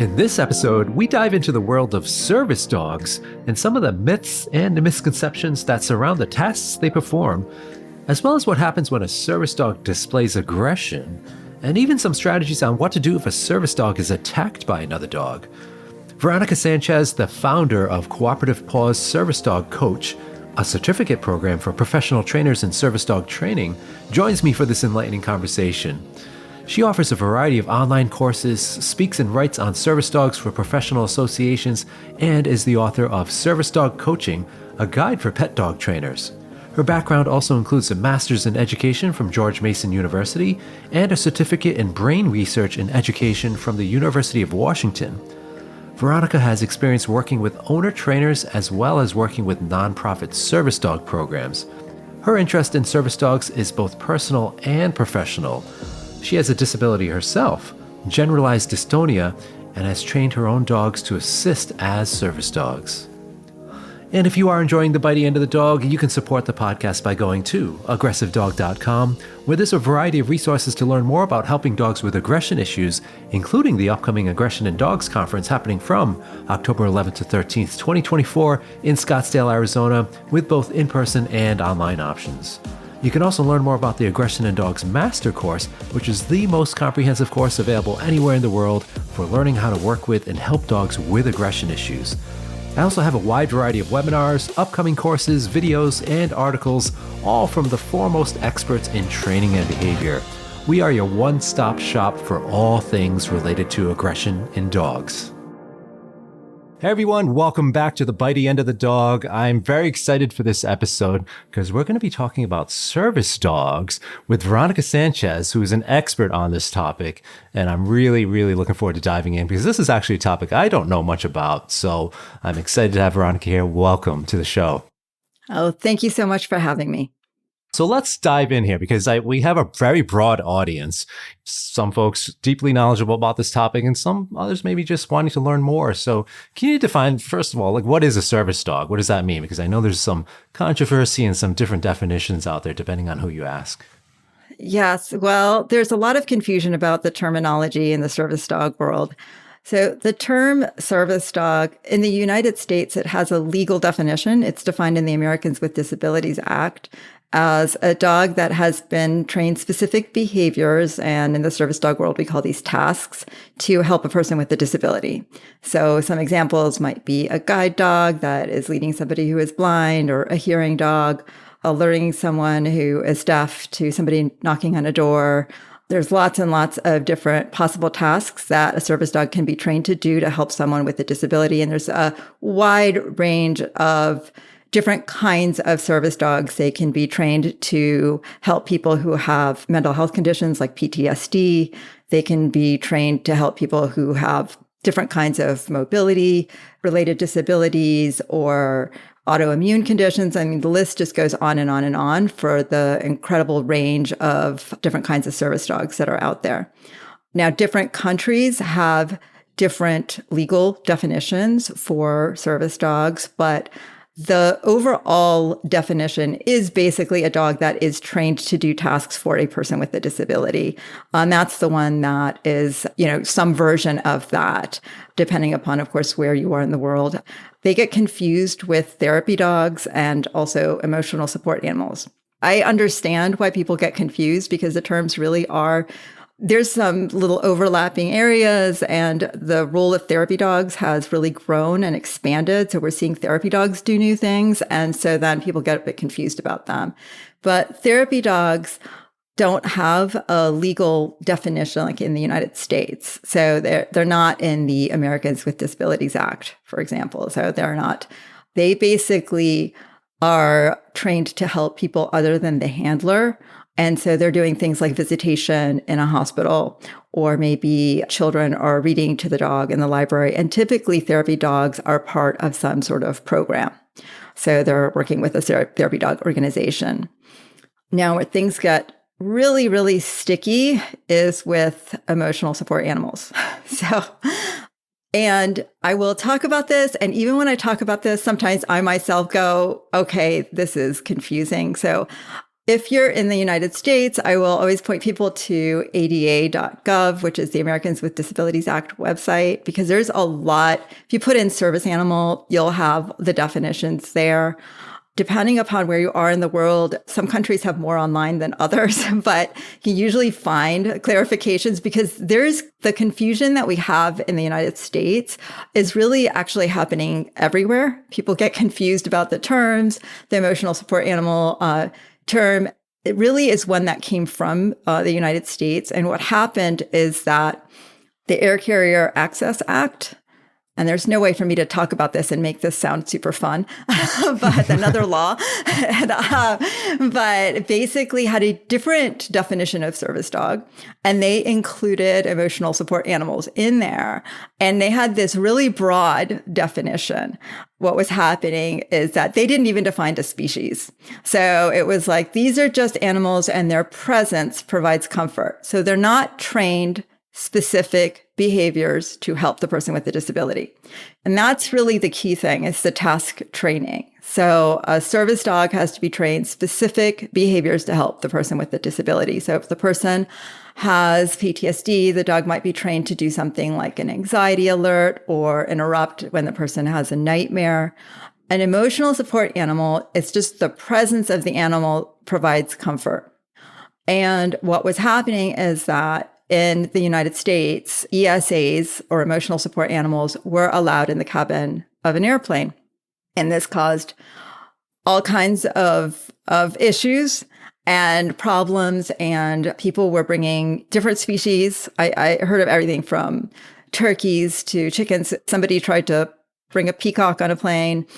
In this episode, we dive into the world of service dogs and some of the myths and misconceptions that surround the tasks they perform, as well as what happens when a service dog displays aggression, and even some strategies on what to do if a service dog is attacked by another dog. Veronica Sanchez, the founder of Cooperative Paws Service Dog Coach, a certificate program for professional trainers in service dog training, joins me for this enlightening conversation. She offers a variety of online courses, speaks and writes on service dogs for professional associations, and is the author of Service Dog Coaching, a guide for pet dog trainers. Her background also includes a master's in education from George Mason University and a certificate in brain research and education from the University of Washington. Veronica has experience working with owner trainers as well as working with nonprofit service dog programs. Her interest in service dogs is both personal and professional. She has a disability herself, generalized dystonia, and has trained her own dogs to assist as service dogs. And if you are enjoying the bitey end of the dog, you can support the podcast by going to aggressivedog.com, where there's a variety of resources to learn more about helping dogs with aggression issues, including the upcoming Aggression in Dogs conference happening from October 11th to 13th, 2024 in Scottsdale, Arizona, with both in-person and online options. You can also learn more about the Aggression in Dogs Master Course, which is the most comprehensive course available anywhere in the world for learning how to work with and help dogs with aggression issues. I also have a wide variety of webinars, upcoming courses, videos, and articles, all from the foremost experts in training and behavior. We are your one-stop shop for all things related to aggression in dogs. Hey everyone, welcome back to the bitey end of the dog. I'm very excited for this episode because we're going to be talking about service dogs with Veronica Sanchez, who is an expert on this topic. And I'm really looking forward to diving in because this is actually a topic I don't know much about. So I'm excited to have Veronica here. Welcome to the show. Oh, thank you so much for having me. So let's dive in here because we have a very broad audience. Some folks deeply knowledgeable about this topic and some others maybe just wanting to learn more. So can you define, first of all, like what is a service dog? What does that mean? Because I know there's some controversy and some different definitions out there depending on who you ask. Yes, well, there's a lot of confusion about the terminology in the service dog world. So the term service dog in the United States, it has a legal definition. It's defined in the Americans with Disabilities Act as a dog that has been trained specific behaviors, and in the service dog world, we call these tasks, to help a person with a disability. So some examples might be a guide dog that is leading somebody who is blind, or a hearing dog, alerting someone who is deaf to somebody knocking on a door. There's lots and lots of different possible tasks that a service dog can be trained to do to help someone with a disability. And there's a wide range of different kinds of service dogs. They can be trained to help people who have mental health conditions like PTSD. They can be trained to help people who have different kinds of mobility-related disabilities or autoimmune conditions. I mean, the list just goes on and on and on for the incredible range of different kinds of service dogs that are out there. Now, different countries have different legal definitions for service dogs, but the overall definition is basically a dog that is trained to do tasks for a person with a disability. And that's the one that is, some version of that, depending upon, of course, where you are in the world. They get confused with therapy dogs and also emotional support animals. I understand why people get confused because the terms really are there's some little overlapping areas, and the role of therapy dogs has really grown and expanded. So we're seeing therapy dogs do new things. And so then people get a bit confused about them. But therapy dogs don't have a legal definition like in the United States. So they're not in the Americans with Disabilities Act, for example. So they basically are trained to help people other than the handler. And so they're doing things like visitation in a hospital, or maybe children are reading to the dog in the library. And typically therapy dogs are part of some sort of program. So they're working with a therapy dog organization. Now, where things get really sticky is with emotional support animals. And I will talk about this. And even when I talk about this, sometimes I myself go, okay, this is confusing. So If you're in the United States, I will always point people to ada.gov, which is the Americans with Disabilities Act website, because there's a lot. If you put in service animal, you'll have the definitions there. Depending upon where you are in the world, some countries have more online than others, but you usually find clarifications because there's the confusion that we have in the United States is really actually happening everywhere. People get confused about the terms, the emotional support animal term. It really is one that came from the United States. And what happened is that the Air Carrier Access Act, and there's no way for me to talk about this and make this sound super fun, but another law, but basically had a different definition of service dog. And they included emotional support animals in there. And they had this really broad definition. What was happening is that they didn't even define a species. So it was like, these are just animals and their presence provides comfort. So they're not trained specific behaviors to help the person with the disability. And that's really the key thing is the task training. So a service dog has to be trained specific behaviors to help the person with the disability. So if the person has PTSD, the dog might be trained to do something like an anxiety alert or interrupt when the person has a nightmare. An emotional support animal, it's just the presence of the animal provides comfort. And what was happening is that in the United States, ESAs, or emotional support animals, were allowed in the cabin of an airplane. And this caused all kinds of issues and problems, and people were bringing different species. I heard of everything from turkeys to chickens. Somebody tried to bring a peacock on a plane.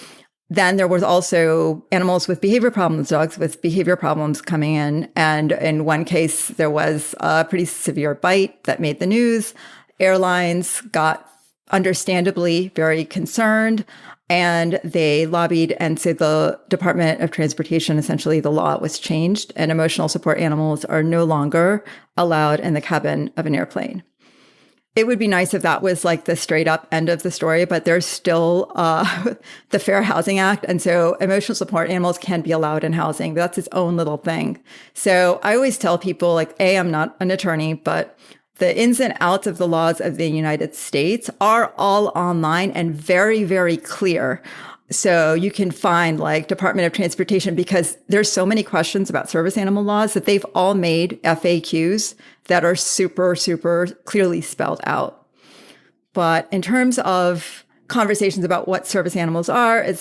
Then there was also animals with behavior problems, dogs with behavior problems coming in. And in one case, there was a pretty severe bite that made the news. Airlines got understandably very concerned and they lobbied. And so the Department of Transportation, essentially the law was changed and emotional support animals are no longer allowed in the cabin of an airplane. It would be nice if that was like the straight up end of the story, but there's still the Fair Housing Act. And so emotional support animals can be allowed in housing. That's its own little thing. So I always tell people like, I'm not an attorney, but the ins and outs of the laws of the United States are all online and very, very clear. So you can find like Department of Transportation, because there's so many questions about service animal laws that they've all made FAQs that are super, super clearly spelled out. But in terms of conversations about what service animals are,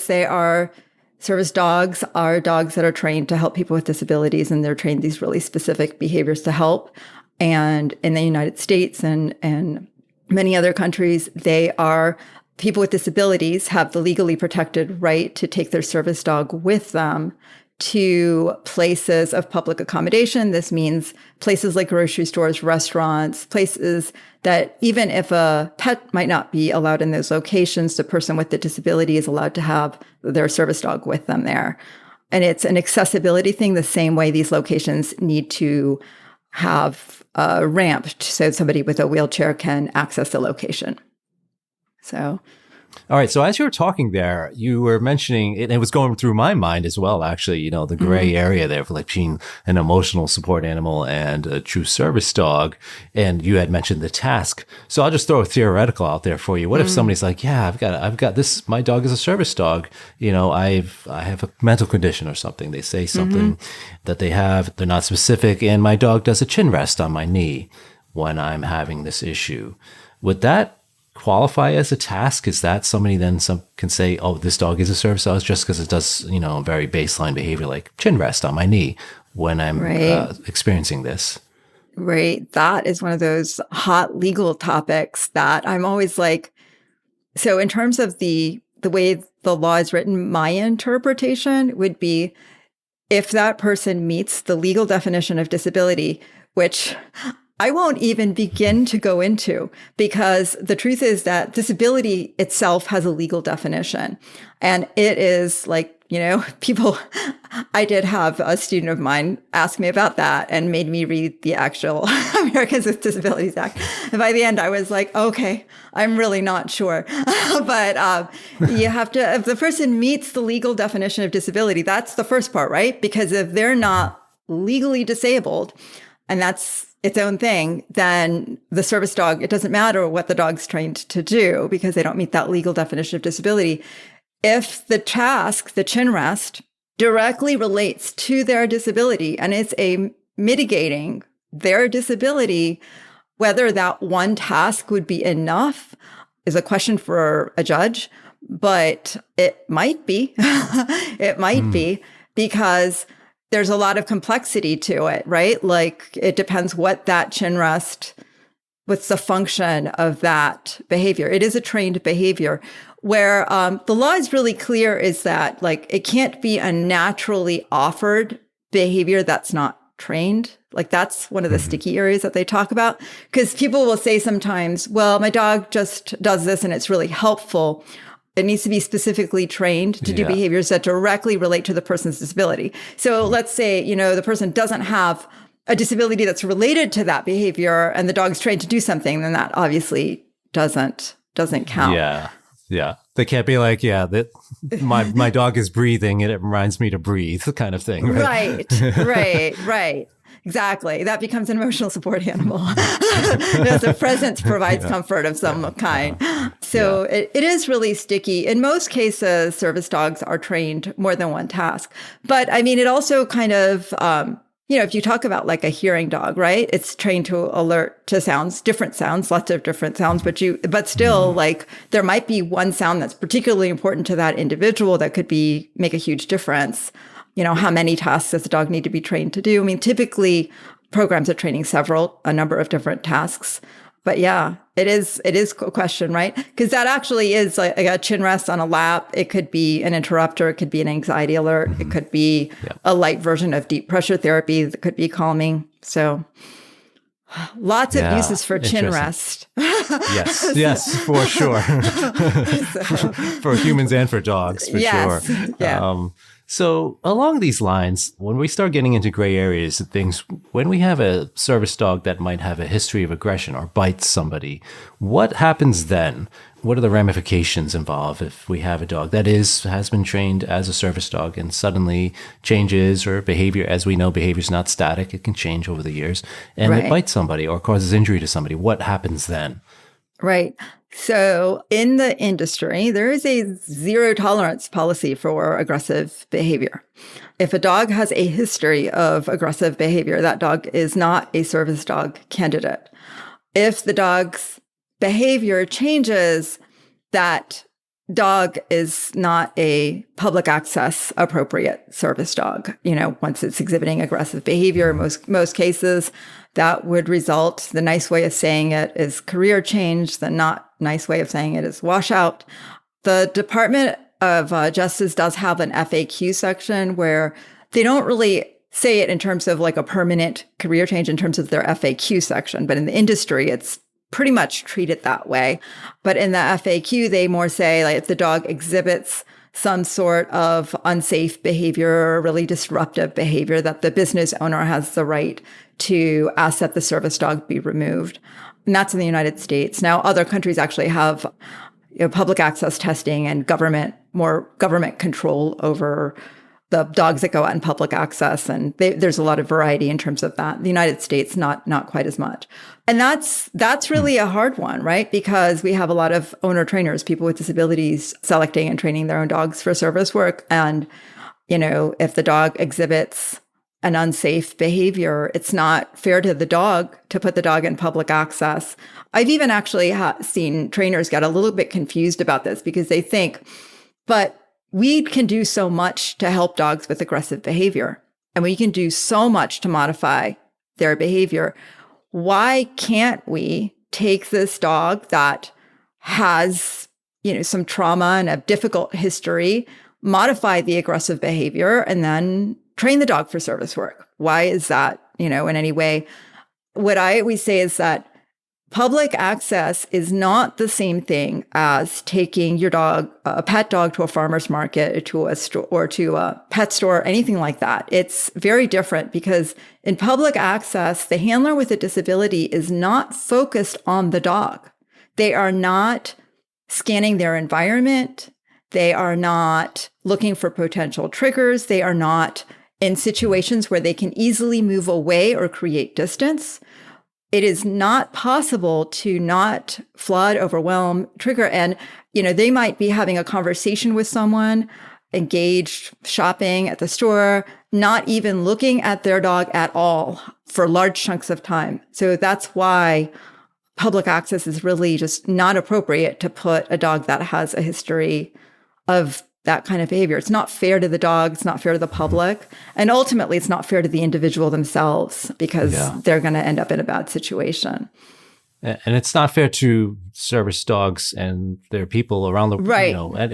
service dogs are dogs that are trained to help people with disabilities, and they're trained these really specific behaviors to help. And in the United States and many other countries, people with disabilities have the legally protected right to take their service dog with them to places of public accommodation. This means places like grocery stores, restaurants, places that even if a pet might not be allowed in those locations, the person with the disability is allowed to have their service dog with them there. And it's an accessibility thing, the same way these locations need to have a ramp so somebody with a wheelchair can access the location. So, all right. So as you were talking there, you were mentioning, and it was going through my mind as well, actually, the gray area there for like between an emotional support animal and a true service dog. And you had mentioned the task. So I'll just throw a theoretical out there for you. What if somebody's like, yeah, I've got this, my dog is a service dog. I have a mental condition or something. They say something that they're not specific. And my dog does a chin rest on my knee when I'm having this issue. Would that qualify as a task? Is that somebody then can say, oh, this dog is a service dog just because it does, very baseline behavior like chin rest on my knee when I'm experiencing this? Right. That is one of those hot legal topics that I'm always like, so in terms of the way the law is written, my interpretation would be if that person meets the legal definition of disability, which I won't even begin to go into, because the truth is that disability itself has a legal definition. And it is like, I did have a student of mine ask me about that and made me read the actual Americans with Disabilities Act. And by the end, I was like, okay, I'm really not sure. But you have to, if the person meets the legal definition of disability, that's the first part, right? Because if they're not legally disabled, and that's its own thing, then the service dog, it doesn't matter what the dog's trained to do because they don't meet that legal definition of disability. If the task, the chin rest, directly relates to their disability and it's a mitigating their disability, whether that one task would be enough is a question for a judge, but it might be. It might be because there's a lot of complexity to it, right? Like it depends what that chin rest, what's the function of that behavior. It is a trained behavior where the law is really clear is that like it can't be a naturally offered behavior that's not trained. Like that's one of the sticky areas that they talk about because people will say sometimes, well, my dog just does this and it's really helpful. It needs to be specifically trained to do behaviors that directly relate to the person's disability. So let's say, the person doesn't have a disability that's related to that behavior and the dog's trained to do something, then that obviously doesn't count. Yeah. They can't be like, that my dog is breathing and it reminds me to breathe kind of thing. Right. Right. Exactly. That becomes an emotional support animal. The presence provides comfort of some kind. So it is really sticky. In most cases, service dogs are trained more than one task. But I mean, it also kind of, if you talk about like a hearing dog, right? It's trained to alert to sounds, different sounds, lots of different sounds, but still like there might be one sound that's particularly important to that individual that could make a huge difference. How many tasks does the dog need to be trained to do? I mean, typically programs are training a number of different tasks. But yeah, it is a question, right? Because that actually is like a chin rest on a lap. It could be an interrupter. It could be an anxiety alert. It could be a light version of deep pressure therapy that could be calming. So lots of uses for chin rest. Yes, for sure. For humans and for dogs, for sure. Yeah. So along these lines, when we start getting into gray areas and things, when we have a service dog that might have a history of aggression or bites somebody, what happens then? What are the ramifications involved if we have a dog that has been trained as a service dog and suddenly changes or behavior, as we know, behavior is not static, it can change over the years, and it bites somebody or causes injury to somebody? What happens then? Right. So in the industry, there is a zero tolerance policy for aggressive behavior. If a dog has a history of aggressive behavior, that dog is not a service dog candidate. If the dog's behavior changes, that dog is not a public access appropriate service dog. Once it's exhibiting aggressive behavior, most cases, that would result, the nice way of saying it is career change. The not nice way of saying it is washout. The Department of Justice does have an FAQ section where they don't really say it in terms of like a permanent career change in terms of their FAQ section, but in the industry, it's pretty much treated that way. But in the FAQ, they more say like if the dog exhibits some sort of unsafe behavior or really disruptive behavior, that the business owner has the right to ask that the service dog be removed. And that's in the United States. Now, other countries actually have public access testing and more government control over the dogs that go out in public access. And there's a lot of variety in terms of that. The United States, not quite as much. And that's really a hard one, right? Because we have a lot of owner trainers, people with disabilities selecting and training their own dogs for service work. And, if the dog exhibits an unsafe behavior, it's not fair to the dog to put the dog in public access. I've even actually seen trainers get a little bit confused about this because they think, but we can do so much to help dogs with aggressive behavior, and we can do so much to modify their behavior. Why can't we take this dog that has, some trauma and a difficult history, modify the aggressive behavior, and then train the dog for service work? Why is that, in any way? What I always say is that public access is not the same thing as taking your dog, a pet dog, to a farmer's market, to a store, or to a pet store, anything like that. It's very different because in public access, the handler with a disability is not focused on the dog. They are not scanning their environment. They are not looking for potential triggers. They are not in situations where they can easily move away or create distance, it is not possible to not flood, overwhelm, trigger. And, they might be having a conversation with someone, engaged, shopping at the store, not even looking at their dog at all for large chunks of time. So that's why public access is really just not appropriate to put a dog that has a history of that kind of behavior. It's not fair to the dog. It's not fair to the public. And ultimately, it's not fair to the individual themselves because they're going to end up in a bad situation. And it's not fair to service dogs and their people around the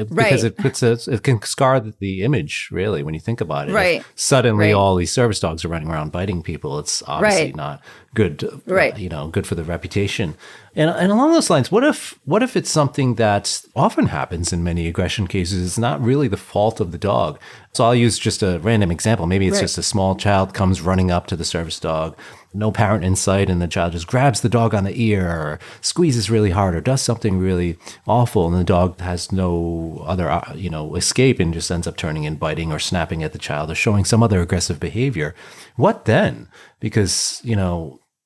because it can scar the image, really, when you think about it. Right. If suddenly all these service dogs are running around biting people. It's obviously not good. Good for the reputation. And along those lines, what if it's something that often happens in many aggression cases? It's not really the fault of the dog. So I'll use just a random example. Maybe it's just a small child comes running up to the service dog, no parent in sight, and the child just grabs the dog on the ear or squeezes really hard or does something really awful, and the dog has no other escape and just ends up turning and biting or snapping at the child or showing some other aggressive behavior. What then? Because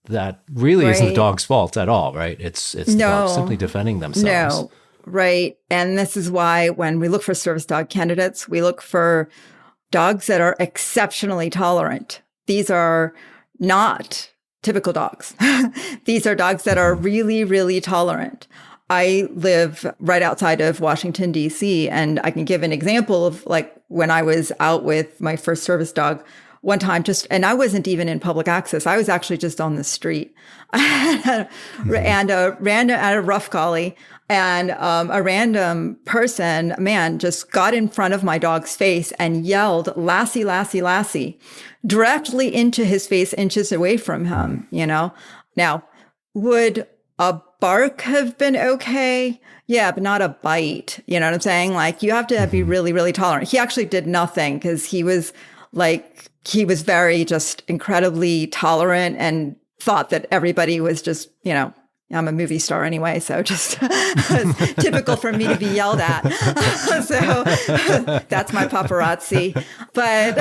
that really isn't the dog's fault at all, right? It's the dog simply defending themselves. No, right. And this is why when we look for service dog candidates, we look for dogs that are exceptionally tolerant. These are not typical dogs. These are dogs that are really, really tolerant. I live right outside of Washington, D.C., and I can give an example of like when I was out with my first service dog one time, and I wasn't even in public access. I was actually just on the street and ran at a rough collie, and a random person, man, just got in front of my dog's face and yelled, "Lassie, Lassie, Lassie," directly into his face, inches away from him, Now, would a bark have been okay? Yeah, but not a bite. You know what I'm saying? Like, you have to be really, really tolerant. He actually did nothing because he was very just incredibly tolerant and thought that everybody was just, I'm a movie star anyway, so just typical for me to be yelled at. So that's my paparazzi. But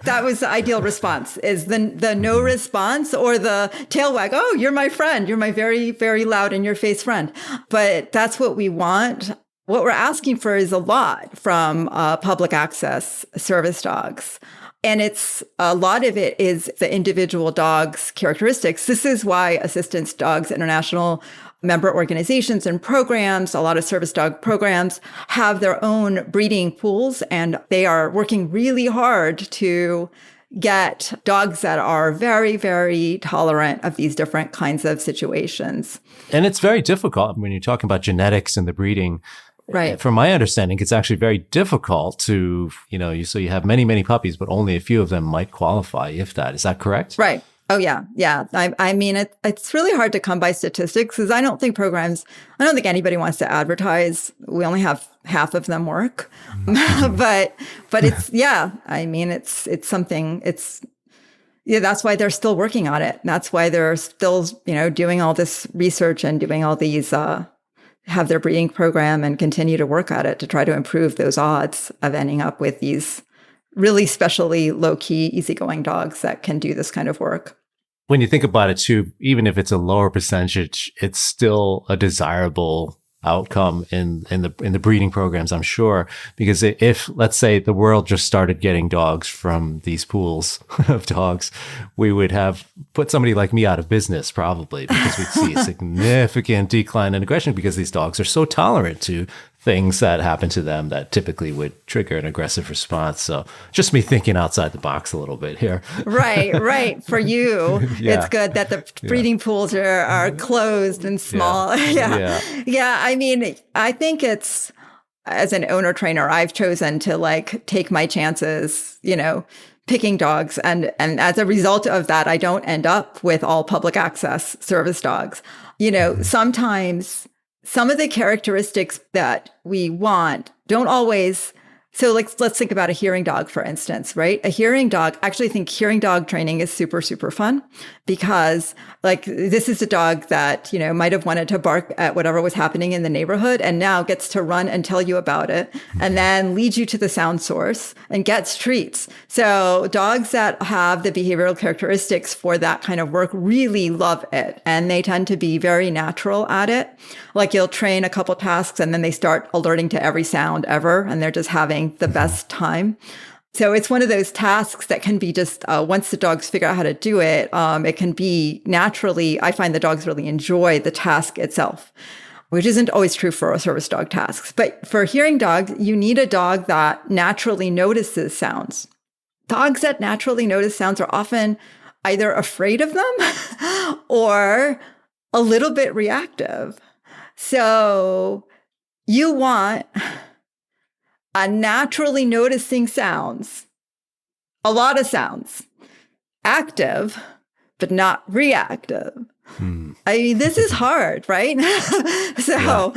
that was the ideal response, is the no response or the tail wag. Oh, you're my friend. You're my very, very loud in your face friend. But that's what we want. What we're asking for is a lot from public access service dogs. And a lot of it is the individual dog's characteristics. This is why Assistance Dogs International member organizations and programs, a lot of service dog programs, have their own breeding pools, and they are working really hard to get dogs that are very, very tolerant of these different kinds of situations. And it's very difficult when you're talking about genetics and the breeding. Right. From my understanding, it's actually very difficult to, so you have many, many puppies, but only a few of them might qualify, if that. Is that correct? Right. Oh, yeah. Yeah. I mean, it's really hard to come by statistics because I don't think anybody wants to advertise. We only have half of them work. but it's, it's something, that's why they're still working on it. That's why they're still, doing all this research and doing all these, have their breeding program and continue to work at it to try to improve those odds of ending up with these really specially low-key, easygoing dogs that can do this kind of work. When you think about it too, even if it's a lower percentage, it's still a desirable outcome in the breeding programs, I'm sure, because if, let's say, the world just started getting dogs from these pools of dogs, we would have put somebody like me out of business probably, because we'd see a significant decline in aggression because these dogs are so tolerant to things that happen to them that typically would trigger an aggressive response. So just me thinking outside the box a little bit here. Right. For you, it's good that the breeding pools are closed and small. Yeah. I mean, I think it's, as an owner trainer, I've chosen to take my chances, picking dogs. And as a result of that, I don't end up with all public access service dogs. Sometimes some of the characteristics that we want don't always So let's think about a hearing dog, for instance, right? A hearing dog, actually think hearing dog training is super, super fun because this is a dog that, might have wanted to bark at whatever was happening in the neighborhood and now gets to run and tell you about it and then lead you to the sound source and gets treats. So dogs that have the behavioral characteristics for that kind of work really love it. And they tend to be very natural at it. Like you'll train a couple tasks and then they start alerting to every sound ever. And they're just having the best time. So it's one of those tasks that can be just, once the dogs figure out how to do it, it can be naturally, I find the dogs really enjoy the task itself, which isn't always true for service dog tasks. But for hearing dogs, you need a dog that naturally notices sounds. Dogs that naturally notice sounds are often either afraid of them or a little bit reactive. So you want a naturally noticing sounds, a lot of sounds, active, but not reactive. I mean, this is hard, right? So,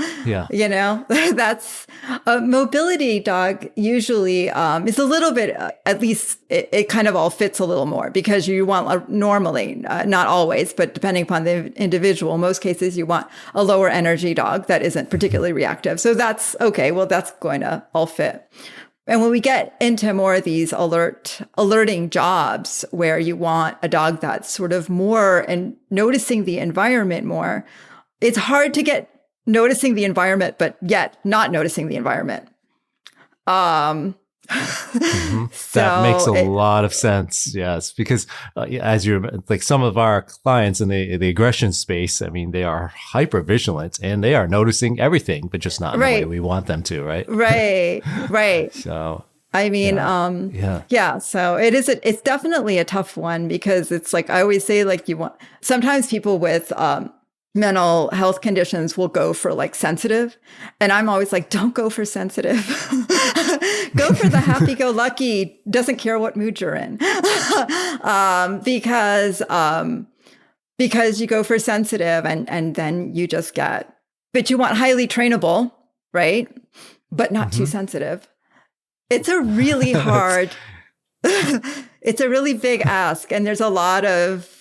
that's a mobility dog usually is a little bit, at least it kind of all fits a little more because you want normally, not always, but depending upon the individual, in most cases you want a lower energy dog that isn't particularly reactive. So that's okay. Well, that's going to all fit. And when we get into more of these alerting jobs where you want a dog that's sort of more and noticing the environment more, it's hard to get noticing the environment, but yet not noticing the environment. So that makes a lot of sense. Yes, because as you're like some of our clients in the aggression space, I mean, they are hyper vigilant and they are noticing everything, but just not in the way we want them to, right? Right. So I mean, so it's definitely a tough one because it's like, I always say, sometimes people with, mental health conditions will go for sensitive. And I'm always like, don't go for sensitive. Go for the happy-go-lucky, doesn't care what mood you're in. Because you go for sensitive and then you just but you want highly trainable, right? But not too sensitive. It's a really hard, it's a really big ask. And there's a lot of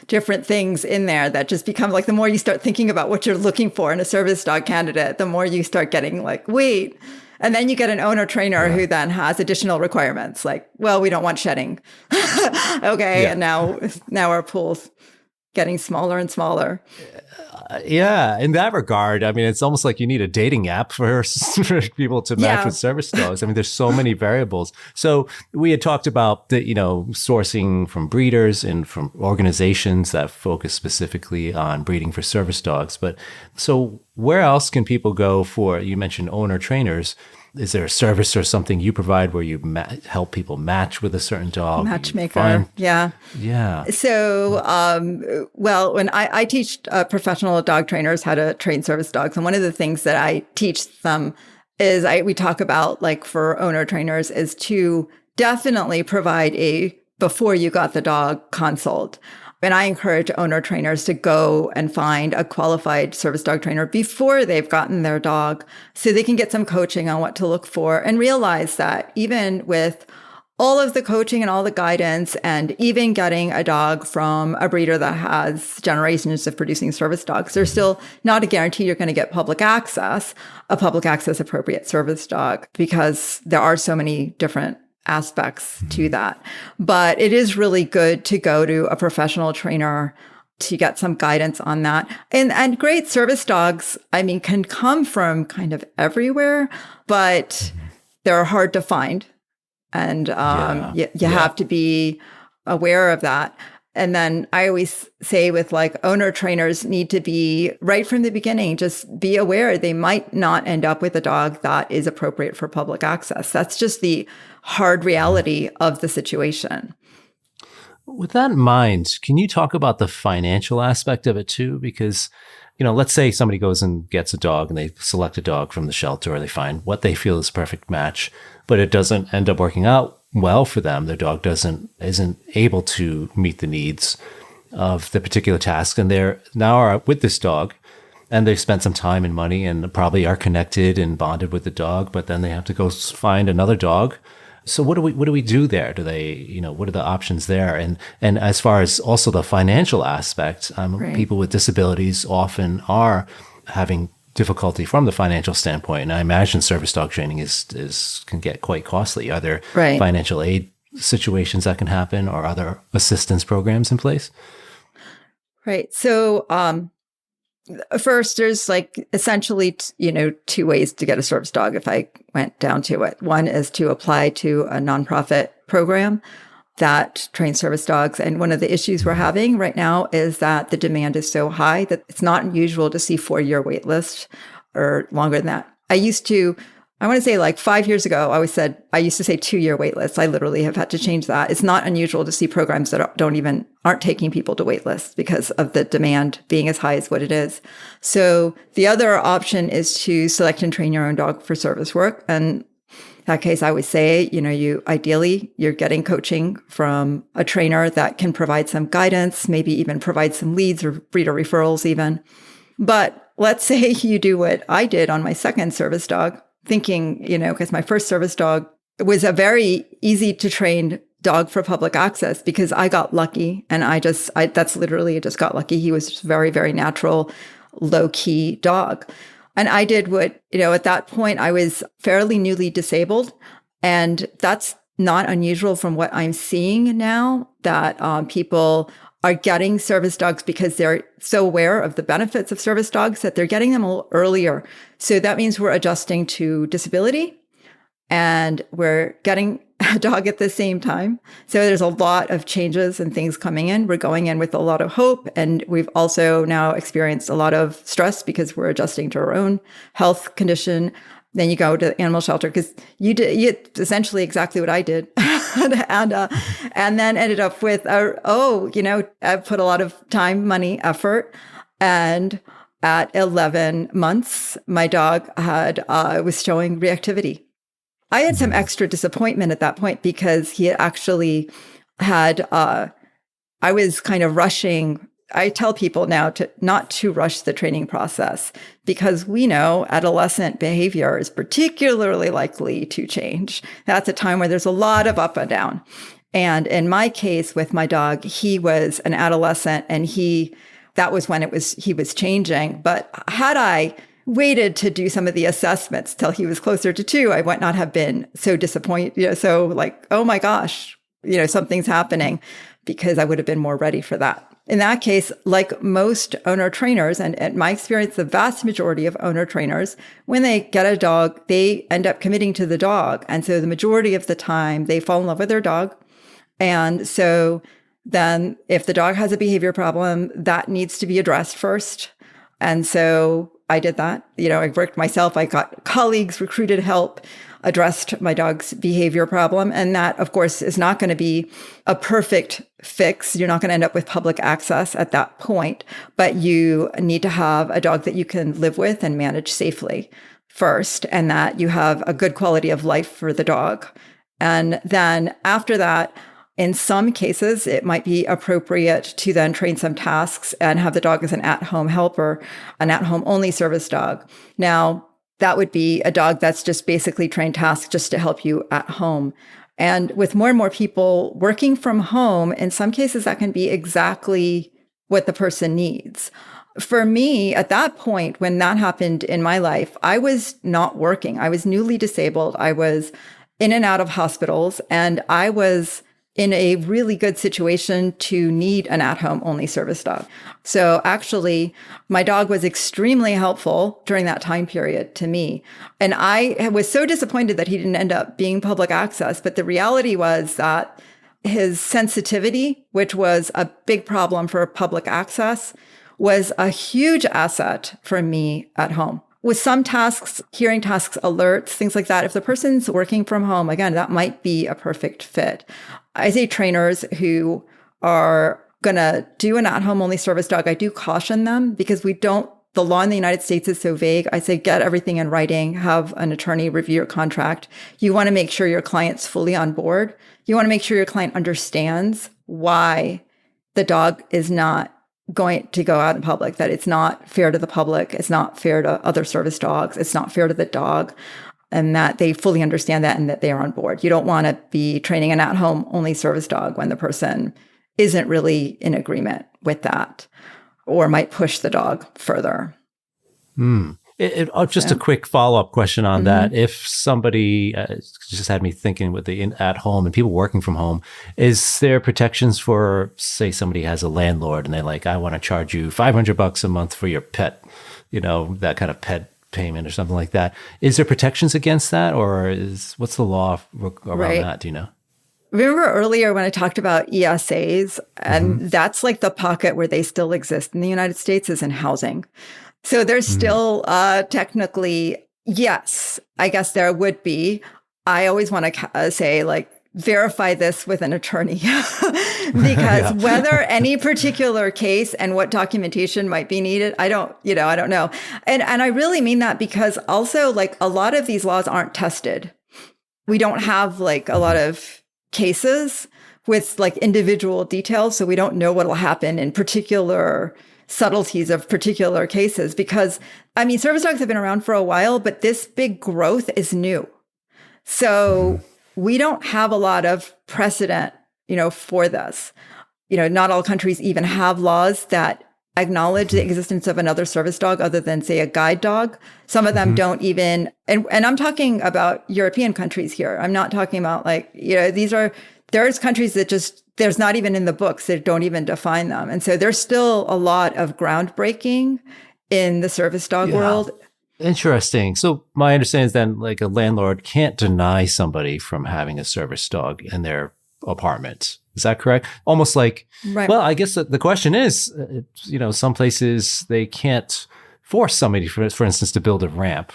different things in there that just become the more you start thinking about what you're looking for in a service dog candidate, the more you start getting wait. And then you get an owner trainer who then has additional requirements we don't want shedding. Okay. Yeah. And now our pool's getting smaller and smaller. In that regard, I mean, it's almost like you need a dating app for people to match with service dogs. I mean, there's so many variables. So we had talked about the, sourcing from breeders and from organizations that focus specifically on breeding for service dogs. But so where else can people go for, you mentioned owner trainers. Is there a service or something you provide where you help people match with a certain dog? Matchmaker, yeah. So, when I teach professional dog trainers how to train service dogs, and one of the things that I teach them is we talk about for owner trainers is to definitely provide a before you got the dog consult. And I encourage owner trainers to go and find a qualified service dog trainer before they've gotten their dog so they can get some coaching on what to look for and realize that even with all of the coaching and all the guidance and even getting a dog from a breeder that has generations of producing service dogs, there's still not a guarantee you're going to get a public access appropriate service dog because there are so many different aspects to that. But it is really good to go to a professional trainer to get some guidance on that. And great service dogs, I mean, can come from kind of everywhere, but they're hard to find. And you have to be aware of that. And then I always say with owner trainers need to be right from the beginning, just be aware they might not end up with a dog that is appropriate for public access. That's just the hard reality of the situation. With that in mind, can you talk about the financial aspect of it too? Because, let's say somebody goes and gets a dog and they select a dog from the shelter or they find what they feel is a perfect match, but it doesn't end up working out well for them. Their dog isn't able to meet the needs of the particular task. And they're now are with this dog And they've spent some time and money and probably are connected and bonded with the dog, but then they have to go find another dog. So what do we do there? Do they, what are the options there? And as far as also the financial aspect, Right. people with disabilities often are having difficulty from the financial standpoint. And I imagine service dog training can get quite costly. Are there Right. financial aid situations that can happen or other assistance programs in place? Right. So, first, there's like essentially, two ways to get a service dog if I went down to it. One is to apply to a nonprofit program that trains service dogs. And one of the issues we're having right now is that the demand is so high that it's not unusual to see 4-year wait lists or longer than that. I want to say like 5 years ago, I used to say 2-year wait lists. I literally have had to change that. It's not unusual to see programs that aren't taking people to wait lists because of the demand being as high as what it is. So the other option is to select and train your own dog for service work. And in that case, I would say, you're getting coaching from a trainer that can provide some guidance, maybe even provide some leads or breeder referrals even. But let's say you do what I did on my second service dog, thinking, because my first service dog was a very easy to train dog for public access because I got lucky. And I just got lucky. He was just very, very natural, low key dog. And I did what, at that point I was fairly newly disabled. And that's not unusual from what I'm seeing now, that people are getting service dogs because they're so aware of the benefits of service dogs that they're getting them a little earlier. So that means we're adjusting to disability and we're getting a dog at the same time. So there's a lot of changes and things coming in. We're going in with a lot of hope. And we've also now experienced a lot of stress because we're adjusting to our own health condition. Then you go to the animal shelter because you did essentially exactly what I did. and then ended up with, I put a lot of time, money, effort. And at 11 months, my dog was showing reactivity. I had some extra disappointment at that point because he actually had, I was kind of rushing. I tell people now not to rush the training process because we know adolescent behavior is particularly likely to change. That's a time where there's a lot of up and down. And in my case with my dog, he was an adolescent and that was when he was changing. But had I waited to do some of the assessments till he was closer to 2, I might not have been so disappointed, so like, oh my gosh, something's happening, because I would have been more ready for that. In that case, like most owner trainers, and in my experience, the vast majority of owner trainers, when they get a dog, they end up committing to the dog. And so the majority of the time they fall in love with their dog. And so then if the dog has a behavior problem, that needs to be addressed first. And so I did that. I worked myself. I got colleagues, recruited help, addressed my dog's behavior problem. And that, of course, is not going to be a perfect fix. You're not going to end up with public access at that point, but you need to have a dog that you can live with and manage safely first, and that you have a good quality of life for the dog. And then after that, in some cases, it might be appropriate to then train some tasks and have the dog as an at-home helper, an at-home only service dog. Now, that would be a dog that's just basically trained tasks just to help you at home. And with more and more people working from home, in some cases, that can be exactly what the person needs. For me, at that point, when that happened in my life, I was not working. I was newly disabled. I was in and out of hospitals, and I was in a really good situation to need an at-home only service dog. So actually, my dog was extremely helpful during that time period to me. And I was so disappointed that he didn't end up being public access. But the reality was that his sensitivity, which was a big problem for public access, was a huge asset for me at home. With some tasks, hearing tasks, alerts, things like that, if the person's working from home, again, that might be a perfect fit. I say trainers who are going to do an at-home only service dog, I do caution them because the law in the United States is so vague. I say get everything in writing, have an attorney review your contract. You want to make sure your client's fully on board. You want to make sure your client understands why the dog is not going to go out in public, that it's not fair to the public, it's not fair to other service dogs, it's not fair to the dog, and that they fully understand that and that they are on board. You don't want to be training an at-home only service dog when the person isn't really in agreement with that or might push the dog further. Just a quick follow-up question on that. If somebody just had me thinking with the at home and people working from home, is there protections for, say, somebody has a landlord and they're like, I want to charge you $500 a month for your pet, that kind of pet payment or something like that. Is there protections against that, or what's the law around that? Do you know? Remember earlier when I talked about ESAs, and that's like the pocket where they still exist in the United States is in housing. So there's still technically, yes, I guess there would be. I always want to say, like, verify this with an attorney because whether any particular case and what documentation might be needed, I don't know. And I really mean that because also, like, a lot of these laws aren't tested. We don't have like a lot of cases with like individual details. So we don't know what will happen in particular subtleties of particular cases, because I mean, service dogs have been around for a while, but this big growth is new. So we don't have a lot of precedent, for this. Not all countries even have laws that acknowledge the existence of another service dog other than, say, a guide dog. Some of them don't even, and I'm talking about European countries here. I'm not talking about like, there's countries that just, there's not even in the books that don't even define them. And so there's still a lot of groundbreaking in the service dog world. Interesting. So my understanding is then, like, a landlord can't deny somebody from having a service dog in their apartment. Is that correct? Almost like, right. Well, I guess the question is, some places they can't force somebody, for instance, to build a ramp.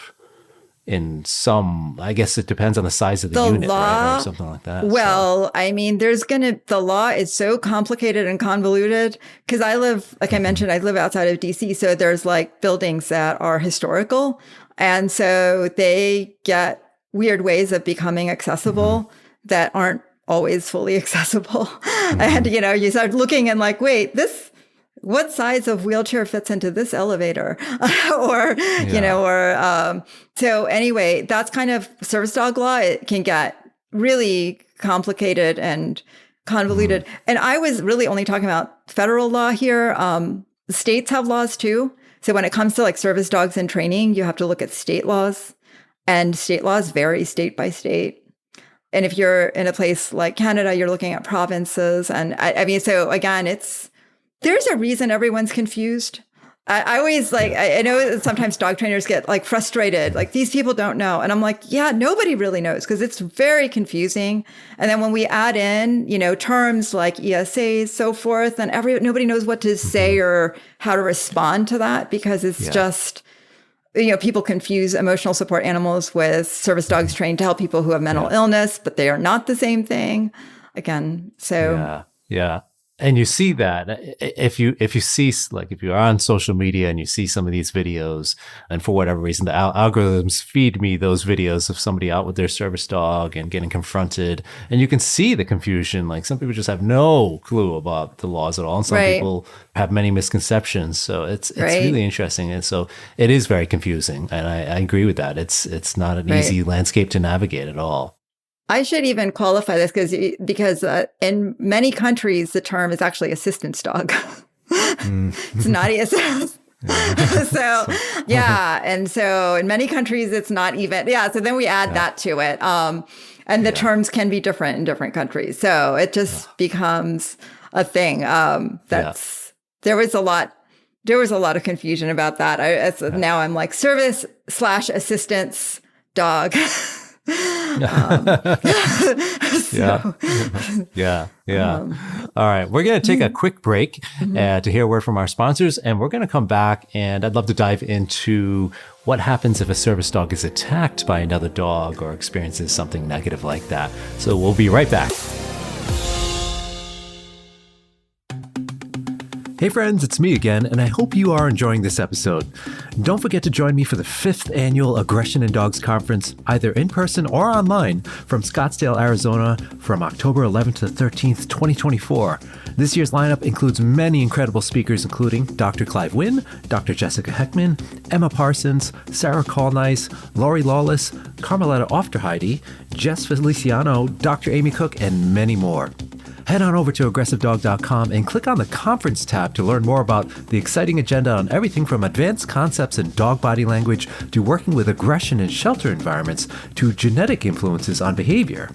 In some, I guess it depends on the size of the unit, right? Or something like that. Well, I mean, the law is so complicated and convoluted because I live, like I mentioned, I live outside of DC. So there's like buildings that are historical. And so they get weird ways of becoming accessible that aren't always fully accessible. And, you start looking and like, wait, what size of wheelchair fits into this elevator? So anyway, that's kind of service dog law. It can get really complicated and convoluted. And I was really only talking about federal law here. States have laws too. So when it comes to like service dogs and training, you have to look at state laws, and state laws vary state by state. And if you're in a place like Canada, you're looking at provinces. And I mean, so again, there's a reason everyone's confused. I always I know sometimes dog trainers get like frustrated, like these people don't know. And I'm like, yeah, nobody really knows because it's very confusing. And then when we add in, terms like ESAs, so forth, and nobody knows what to say or how to respond to that because it's just, people confuse emotional support animals with service dogs trained to help people who have mental illness, but they are not the same thing. Again, so. Yeah. And you see that if you see, like, if you're on social media and you see some of these videos, and for whatever reason, the algorithms feed me those videos of somebody out with their service dog and getting confronted, and you can see the confusion. Like, some people just have no clue about the laws at all, and some people have many misconceptions. So it's really interesting, and so it is very confusing. And I agree with that. It's not an easy landscape to navigate at all. I should even qualify this because in many countries, the term is actually assistance dog. It's not ESS. And so in many countries, it's not even, so then we add that to it. And the terms can be different in different countries. So it just becomes a thing. There was a lot of confusion about that. Now I'm like service/assistance dog. All right, we're going to take a quick break to hear a word from our sponsors, and we're going to come back, and I'd love to dive into what happens if a service dog is attacked by another dog or experiences something negative like that. So we'll be right back. Hey friends, it's me again, and I hope you are enjoying this episode. Don't forget to join me for the 5th annual Aggression in Dogs Conference, either in person or online, from Scottsdale, Arizona, from October 11th to 13th, 2024. This year's lineup includes many incredible speakers, including Dr. Clive Wynn, Dr. Jessica Heckman, Emma Parsons, Sarah Colnice, Lori Lawless, Carmeletta Ofterheide, Jess Feliciano, Dr. Amy Cook, and many more. Head on over to aggressivedog.com and click on the conference tab to learn more about the exciting agenda on everything from advanced concepts in dog body language to working with aggression in shelter environments to genetic influences on behavior.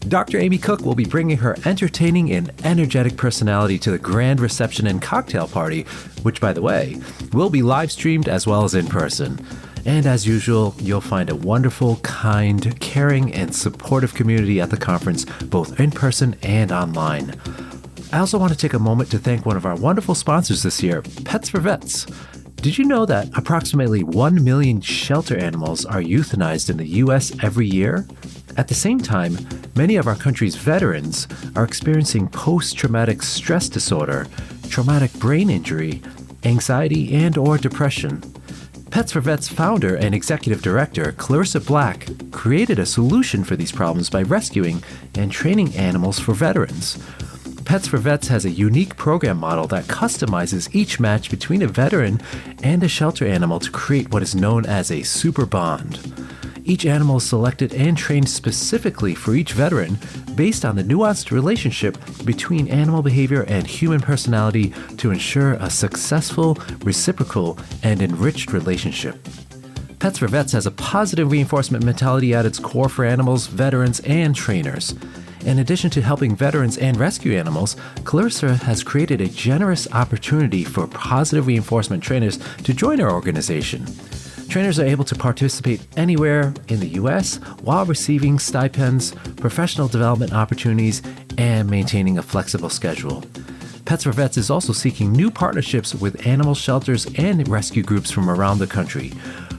Dr. Amy Cook will be bringing her entertaining and energetic personality to the grand reception and cocktail party, which, by the way, will be live streamed as well as in person. And as usual, you'll find a wonderful, kind, caring, and supportive community at the conference, both in person and online. I also want to take a moment to thank one of our wonderful sponsors this year, Pets for Vets. Did you know that approximately 1 million shelter animals are euthanized in the U.S. every year? At the same time, many of our country's veterans are experiencing post-traumatic stress disorder, traumatic brain injury, anxiety, and/or depression. Pets for Vets founder and executive director Clarissa Black created a solution for these problems by rescuing and training animals for veterans. Pets for Vets has a unique program model that customizes each match between a veteran and a shelter animal to create what is known as a super bond. Each animal is selected and trained specifically for each veteran based on the nuanced relationship between animal behavior and human personality to ensure a successful, reciprocal, and enriched relationship. Pets for Vets has a positive reinforcement mentality at its core for animals, veterans, and trainers. In addition to helping veterans and rescue animals, Clarissa has created a generous opportunity for positive reinforcement trainers to join our organization. Trainers are able to participate anywhere in the U.S. while receiving stipends, professional development opportunities, and maintaining a flexible schedule. Pets for Vets is also seeking new partnerships with animal shelters and rescue groups from around the country.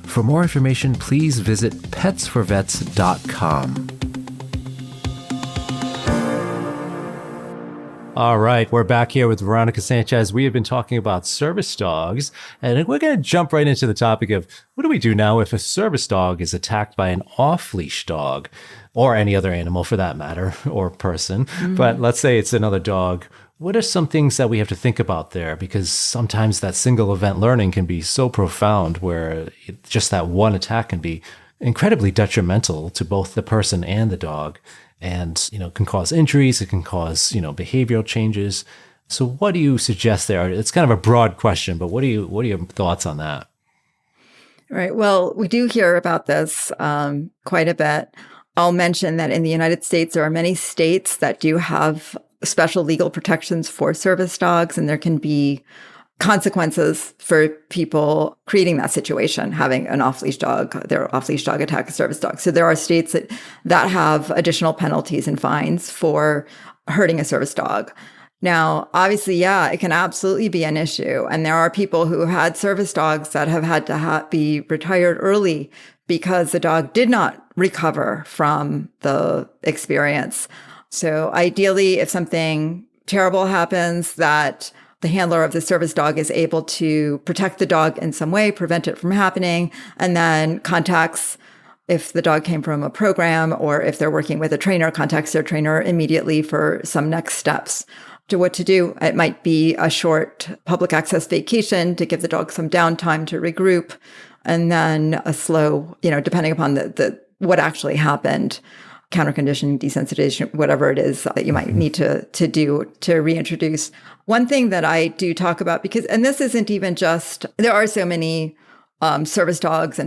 For more information, please visit petsforvets.com. All right, we're back here with Veronica Sanchez. We have been talking about service dogs, and we're going to jump right into the topic of what do we do now if a service dog is attacked by an off-leash dog, or any other animal for that matter, or person. But let's say it's another dog. What are some things that we have to think about there? Because sometimes that single event learning can be so profound where just that one attack can be incredibly detrimental to both the person and the dog. And, can cause injuries. It can cause, behavioral changes. So what do you suggest there? It's kind of a broad question, but what are your thoughts on that? Right. Well, we do hear about this quite a bit. I'll mention that in the United States, there are many states that do have special legal protections for service dogs, and there can be consequences for people creating that situation, having an off-leash dog, their off-leash dog attack a service dog. So there are states that have additional penalties and fines for hurting a service dog. Now, obviously, yeah, it can absolutely be an issue. And there are people who have had service dogs that have had to be retired early because the dog did not recover from the experience. So ideally, if something terrible happens, that the handler of the service dog is able to protect the dog in some way, prevent it from happening, and then contacts, if the dog came from a program or if they're working with a trainer, contacts their trainer immediately for some next steps to what to do. It might be a short public access vacation to give the dog some downtime to regroup, and then a slow, depending upon the what actually happened, counter conditioning, desensitization, whatever it is that you might need to do to reintroduce. One thing that I do talk about, and this isn't even just, there are so many service dogs,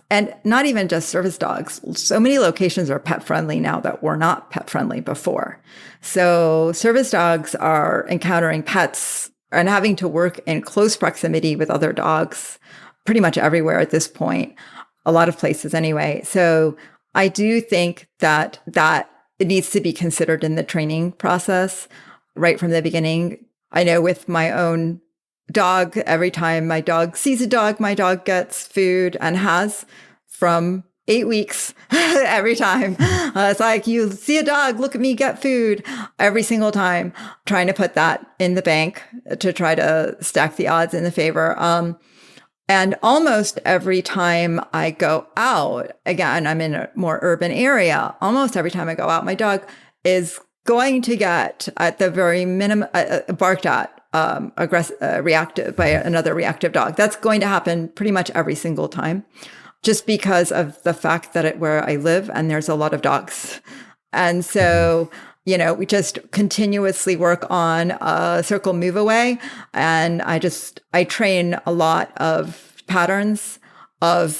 and not even just service dogs. So many locations are pet friendly now that were not pet friendly before. So service dogs are encountering pets and having to work in close proximity with other dogs pretty much everywhere at this point, a lot of places anyway. So I do think that it needs to be considered in the training process right from the beginning. I know with my own dog, every time my dog sees a dog, my dog gets food and has from 8 weeks every time. It's like, you see a dog, look at me, get food every single time, trying to put that in the bank to try to stack the odds in the favor. And almost every time I go out, again, I'm in a more urban area, almost every time I go out, my dog is going to get, at the very minimum, barked at, reactive by another reactive dog. That's going to happen pretty much every single time, just because of the fact that where I live and there's a lot of dogs. And so, we just continuously work on a circle move away. And I train a lot of patterns of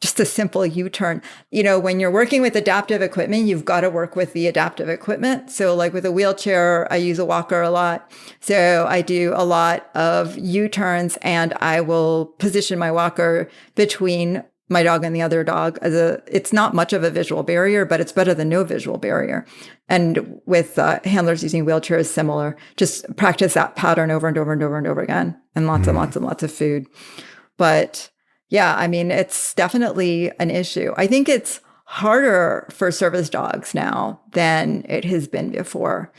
just a simple U-turn. When you're working with adaptive equipment, you've got to work with the adaptive equipment. So like with a wheelchair, I use a walker a lot. So I do a lot of U-turns, and I will position my walker between my dog and the other dog. It's not much of a visual barrier, but it's better than no visual barrier. And with handlers using wheelchairs, similar. Just practice that pattern over and over and over and over again, and lots and lots and lots of food. But yeah, I mean, it's definitely an issue. I think it's harder for service dogs now than it has been before,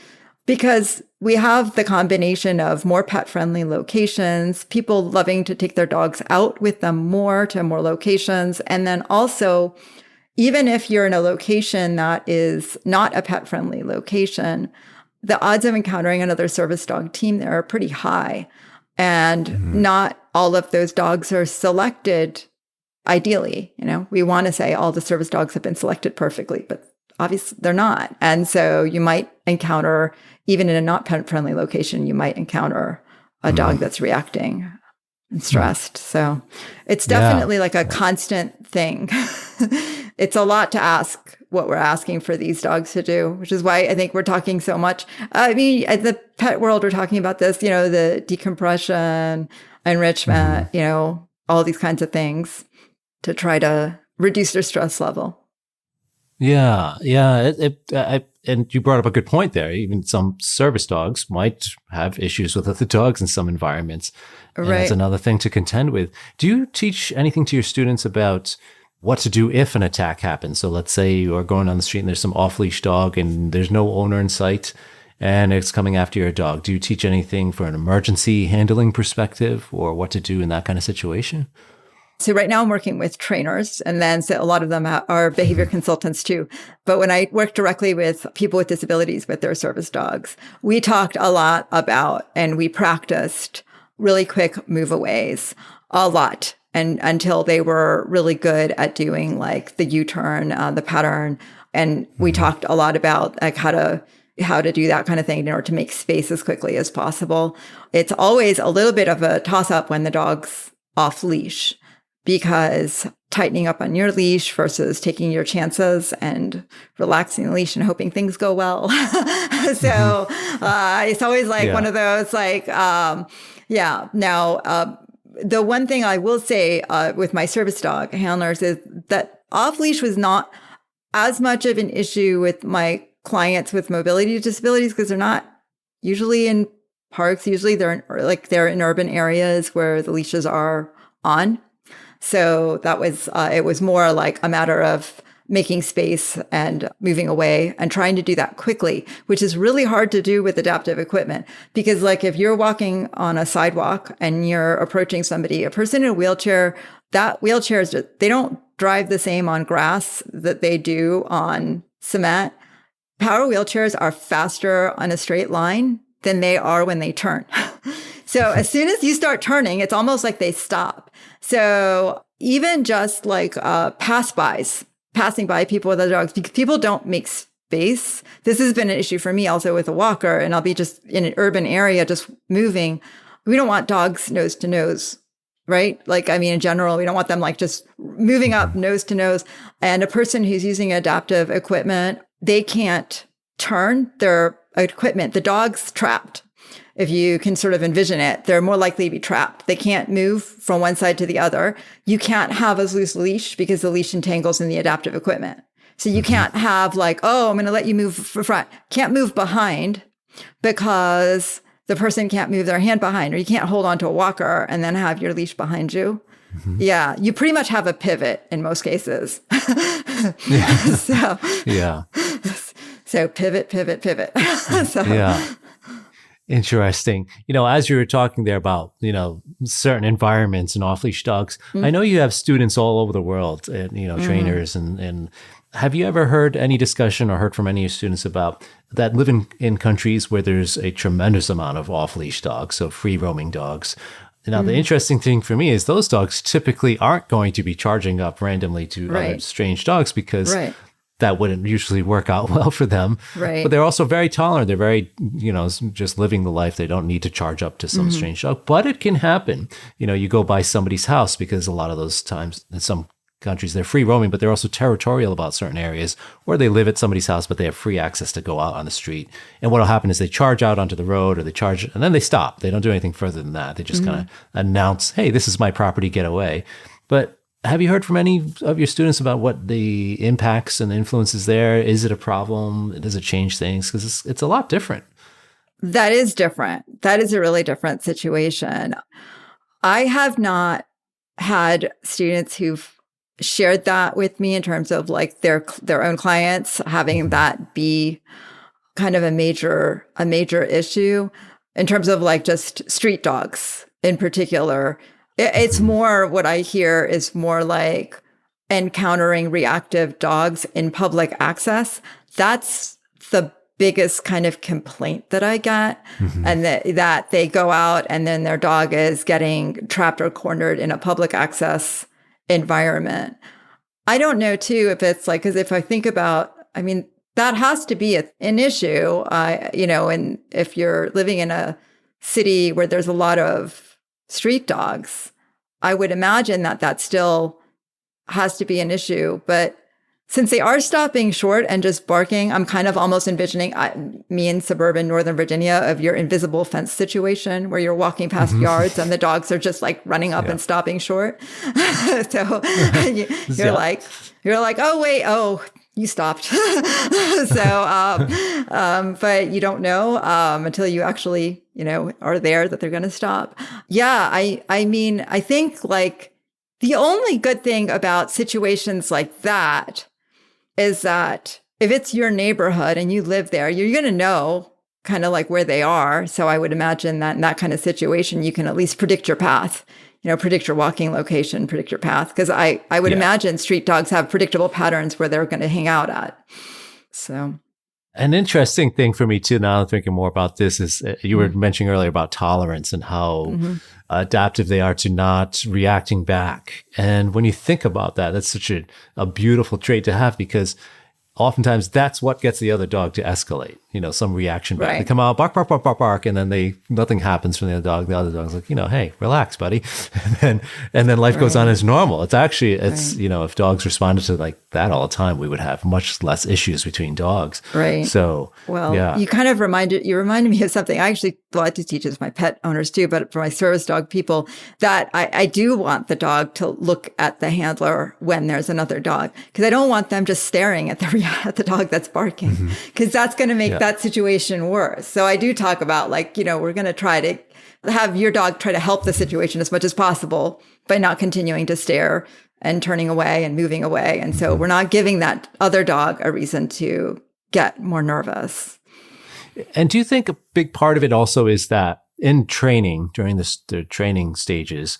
because we have the combination of more pet-friendly locations, people loving to take their dogs out with them more to more locations. And then also, even if you're in a location that is not a pet-friendly location, the odds of encountering another service dog team there are pretty high. And not all of those dogs are selected ideally. We want to say all the service dogs have been selected perfectly, but obviously they're not. And so you might encounter, even in a not pet-friendly location, you might encounter a dog that's reacting and stressed. So it's definitely like a constant thing. It's a lot to ask what we're asking for these dogs to do, which is why I think we're talking so much. I mean, in the pet world, we're talking about this, the decompression, enrichment, all these kinds of things to try to reduce their stress level. Yeah. And you brought up a good point there. Even some service dogs might have issues with other dogs in some environments. And that's another thing to contend with. Do you teach anything to your students about what to do if an attack happens? So let's say you are going on the street and there's some off-leash dog and there's no owner in sight and it's coming after your dog. Do you teach anything for an emergency handling perspective, or what to do in that kind of situation? So right now I'm working with trainers, and then a lot of them are behavior consultants too. But when I work directly with people with disabilities with their service dogs, we talked a lot about, and we practiced really quick moveaways a lot, and until they were really good at doing like the U-turn, the pattern. And we talked a lot about like how to do that kind of thing in order to make space as quickly as possible. It's always a little bit of a toss-up when the dog's off leash, because tightening up on your leash versus taking your chances and relaxing the leash and hoping things go well. So it's always like one of those like, Now, the one thing I will say with my service dog handlers is that off leash was not as much of an issue with my clients with mobility disabilities, because they're not usually in parks. Usually they're in urban areas where the leashes are on. So that was, it was more like a matter of making space and moving away and trying to do that quickly, which is really hard to do with adaptive equipment. Because like if you're walking on a sidewalk and you're approaching somebody, a person in a wheelchair, that wheelchair is just, they don't drive the same on grass that they do on cement. Power wheelchairs are faster on a straight line than they are when they turn. So as soon as you start turning, it's almost like they stop. So even just like passing by people with other dogs, because people don't make space. This has been an issue for me also with a walker, and I'll be just in an urban area, just moving. We don't want dogs nose to nose, right? Like, I mean, in general, we don't want them like just moving up nose to nose. And a person who's using adaptive equipment, they can't turn their equipment. The dog's trapped. If you can sort of envision it, they're more likely to be trapped. They can't move from one side to the other. You can't have a loose leash because the leash entangles in the adaptive equipment. So you can't have like, oh, I'm going to let you move front. Can't move behind because the person can't move their hand behind, or you can't hold onto a walker and then have your leash behind you. Yeah, you pretty much have a pivot in most cases. Yeah. So, Yeah. so pivot, pivot, pivot. So, Yeah. Interesting. As you were talking there about, certain environments and off-leash dogs, I know you have students all over the world and, trainers and have you ever heard any discussion or heard from any of your students about that live in countries where there's a tremendous amount of off-leash dogs, so free roaming dogs? Now, the interesting thing for me is those dogs typically aren't going to be charging up randomly to other strange dogs because that wouldn't usually work out well for them. Right. But they're also very tolerant. They're very, just living the life. They don't need to charge up to some strange dog. But it can happen. You go by somebody's house because a lot of those times in some countries, they're free roaming, but they're also territorial about certain areas, or they live at somebody's house, but they have free access to go out on the street. And what will happen is they charge out onto the road or they charge, and then they stop. They don't do anything further than that. They just kind of announce, hey, this is my property, get away. But have you heard from any of your students about what the impacts and influences there? Is it a problem? Does it change things? Because it's a lot different. That is different. That is a really different situation. I have not had students who've shared that with me in terms of like their own clients having that be kind of a major issue in terms of like just street dogs in particular. It's more, what I hear is more like encountering reactive dogs in public access. That's the biggest kind of complaint that I get. And that they go out and then their dog is getting trapped or cornered in a public access environment. I don't know too if it's like, because if I think about, I mean, that has to be an issue, and if you're living in a city where there's a lot of street dogs, I would imagine that still has to be an issue. But since they are stopping short and just barking, I'm kind of almost envisioning me in suburban Northern Virginia of your invisible fence situation where you're walking past yards and the dogs are just like running up and stopping short. So you're like, oh, wait, you stopped. But you don't know until you actually, are there that they're going to stop. Yeah, I mean, I think like the only good thing about situations like that is that if it's your neighborhood and you live there, you're going to know kind of like where they are. So I would imagine that in that kind of situation, you can at least predict your path, predict your walking location, predict your path. Because I would imagine street dogs have predictable patterns where they're going to hang out at. So. An interesting thing for me too, now I'm thinking more about this, is you were mentioning earlier about tolerance and how adaptive they are to not reacting back. And when you think about that, that's such a beautiful trait to have, because oftentimes that's what gets the other dog to escalate, some reaction back. They come out, bark, bark, bark, bark, bark, and then nothing happens from the other dog. The other dog's like, hey, relax, buddy. And then life goes on as normal. It's actually, if dogs responded to like that all the time, we would have much less issues between dogs. Right. So, you kind of reminded me of something. I actually like to teach this to my pet owners too, but for my service dog people, that I do want the dog to look at the handler when there's another dog, because I don't want them just staring at the dog that's barking, because that's going to make that situation worse. So I do talk about like, we're going to try to have your dog try to help the situation as much as possible by not continuing to stare and turning away and moving away. And so we're not giving that other dog a reason to get more nervous. And do you think a big part of it also is that in training, during the training stages,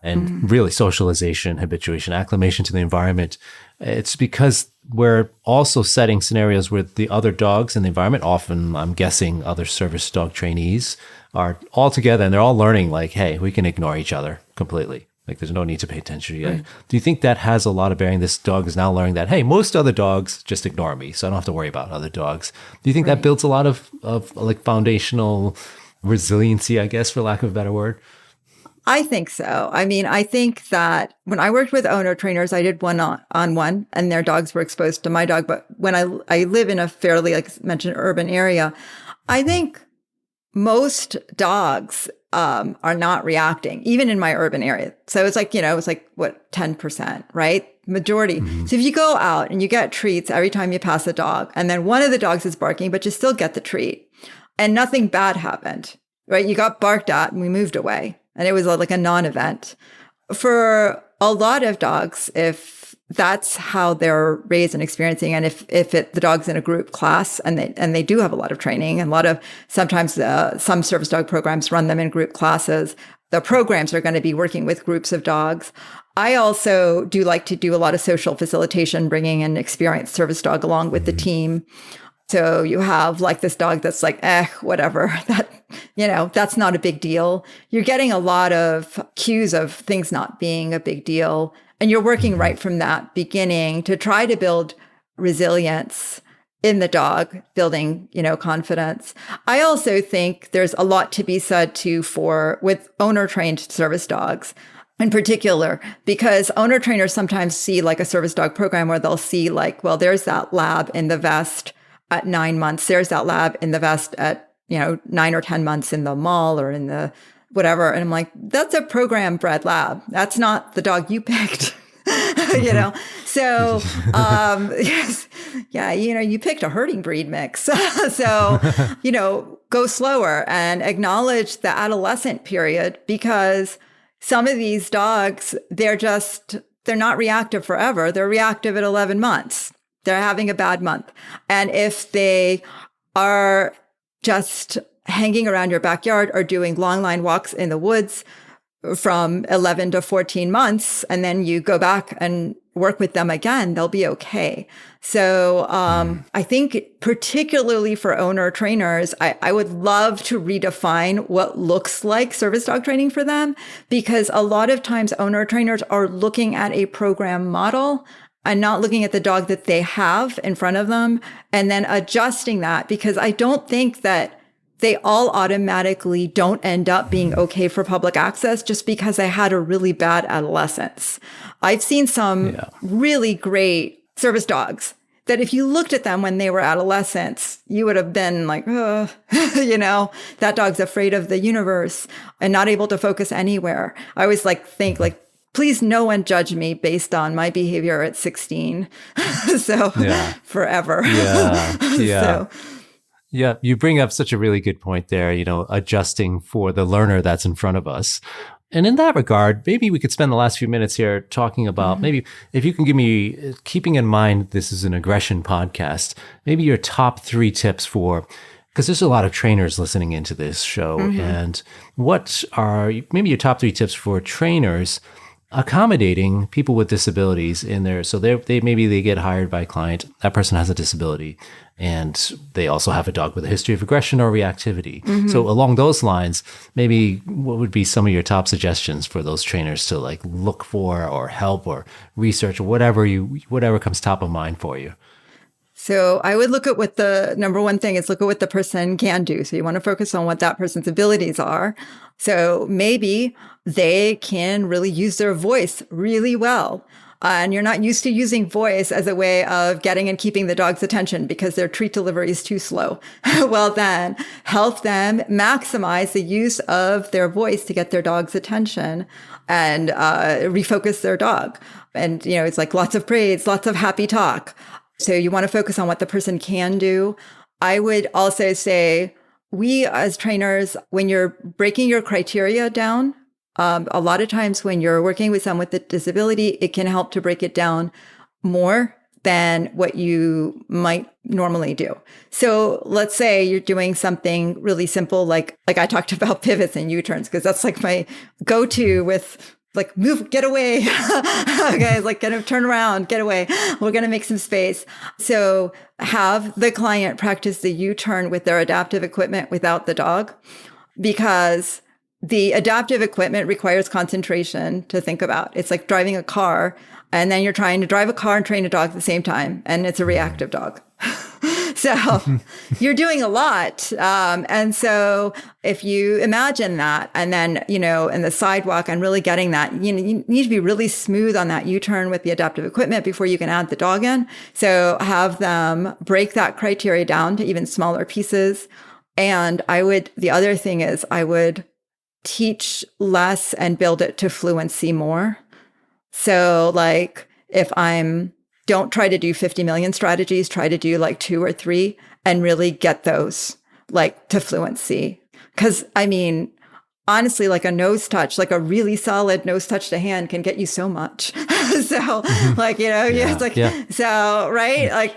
and really socialization, habituation, acclimation to the environment, it's because we're also setting scenarios where the other dogs in the environment, often I'm guessing other service dog trainees, are all together and they're all learning like, hey, we can ignore each other completely. Like there's no need to pay attention yet. Right. Do you think that has a lot of bearing? This dog is now learning that, hey, most other dogs just ignore me, so I don't have to worry about other dogs. Do you think that builds a lot of like foundational resiliency, I guess, for lack of a better word? I think so. I mean, I think that when I worked with owner trainers, I did one-on-one and their dogs were exposed to my dog. But when I live in a fairly, like I mentioned, urban area, I think most dogs are not reacting, even in my urban area. So it's like, what, 10%, right? Majority. So if you go out and you get treats every time you pass a dog, and then one of the dogs is barking, but you still get the treat and nothing bad happened, right? You got barked at and we moved away. And it was like a non-event. For a lot of dogs, if that's how they're raised and experiencing, and if the dog's in a group class and they do have a lot of training, and a lot of sometimes some service dog programs run them in group classes, the programs are going to be working with groups of dogs. I also do like to do a lot of social facilitation, bringing an experienced service dog along with the team. So you have like this dog that's like, whatever, that's not a big deal. You're getting a lot of cues of things not being a big deal. And you're working right from that beginning to try to build resilience in the dog, building, confidence. I also think there's a lot to be said too with owner trained service dogs in particular, because owner trainers sometimes see like a service dog program where they'll see like, well, there's that lab in the vest at 9 months. There's that lab in the vest at, 9 or 10 months in the mall or in the whatever. And I'm like, that's a program bred lab. That's not the dog you picked, So, yes, yeah, you picked a herding breed mix. So, go slower and acknowledge the adolescent period, because some of these dogs, they're not reactive forever. They're reactive at 11 months. They're having a bad month. And if they are just hanging around your backyard or doing long line walks in the woods from 11 to 14 months, and then you go back and work with them again, they'll be okay. So I think particularly for owner trainers, I would love to redefine what looks like service dog training for them, because a lot of times owner trainers are looking at a program model and not looking at the dog that they have in front of them and then adjusting that, because I don't think that they all automatically don't end up being okay for public access just because they had a really bad adolescence. I've seen some really great service dogs that if you looked at them when they were adolescents, you would have been like, that dog's afraid of the universe and not able to focus anywhere. I always think please no one judge me based on my behavior at 16. Forever. Yeah. So, yeah, you bring up such a really good point there, adjusting for the learner that's in front of us. And in that regard, maybe we could spend the last few minutes here talking about maybe if you can give me, keeping in mind this is an aggression podcast, maybe your top 3 tips because there's a lot of trainers listening into this show. And what are maybe your top 3 tips for trainers accommodating people with disabilities in there? So they get hired by a client, that person has a disability, and they also have a dog with a history of aggression or reactivity. So along those lines, maybe what would be some of your top suggestions for those trainers to like look for or help or research or whatever comes top of mind for you? So I would look at what the number one thing is, look at what the person can do. So you want to focus on what that person's abilities are. So maybe they can really use their voice really well. And you're not used to using voice as a way of getting and keeping the dog's attention because their treat delivery is too slow. Well, then help them maximize the use of their voice to get their dog's attention and refocus their dog. And, it's like lots of praise, lots of happy talk. So you want to focus on what the person can do. I would also say we as trainers, when you're breaking your criteria down, a lot of times when you're working with someone with a disability, it can help to break it down more than what you might normally do. So let's say you're doing something really simple, like I talked about pivots and U-turns, because that's like my go-to with like move, get away. Okay, like kind of turn around, get away. We're going to make some space. So have the client practice the U-turn with their adaptive equipment without the dog, because the adaptive equipment requires concentration to think about. It's like driving a car, and then you're trying to drive a car and train a dog at the same time, and it's a reactive dog. So you're doing a lot. And so if you imagine that, and then, in the sidewalk and really getting that, you need to be really smooth on that U-turn with the adaptive equipment before you can add the dog in. So have them break that criteria down to even smaller pieces. And the other thing is I would teach less and build it to fluency more. So like don't try to do 50 million strategies, try to do like 2 or 3 and really get those like to fluency. Because honestly, like a nose touch, like a really solid nose touch to hand can get you so much. So like, it's like, so, right. Like,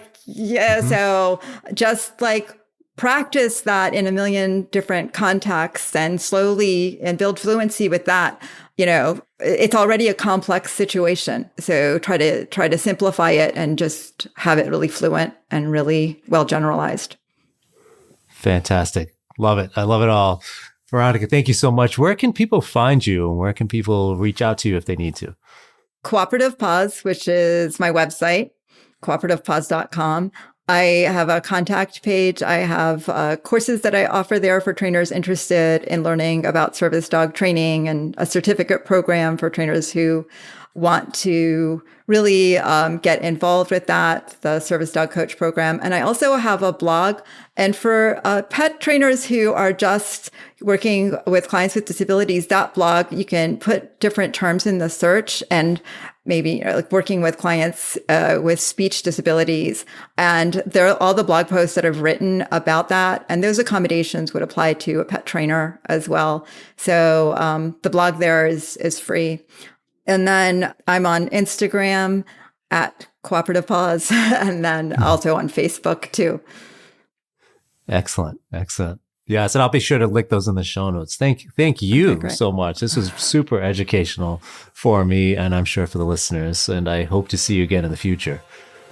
so just like practice that in a million different contexts and slowly and build fluency with that. It's already a complex situation. So try to simplify it and just have it really fluent and really well generalized. Fantastic. Love it. I love it all. Veronica, thank you so much. Where can people find you? Where can people reach out to you if they need to? Cooperative Paws, which is my website, cooperativepaws.com. I have a contact page. I have courses that I offer there for trainers interested in learning about service dog training, and a certificate program for trainers who want to really get involved with that, the Service Dog Coach program. And I also have a blog. And for pet trainers who are just working with clients with disabilities, that blog, you can put different terms in the search, and maybe like working with clients with speech disabilities. And there are all the blog posts that I've written about that. And those accommodations would apply to a pet trainer as well. So the blog there is free. And then I'm on Instagram at Cooperative Paws, and then also on Facebook too. Excellent. Yes, and I'll be sure to link those in the show notes. Thank you so much. This was super educational for me, and I'm sure for the listeners, and I hope to see you again in the future.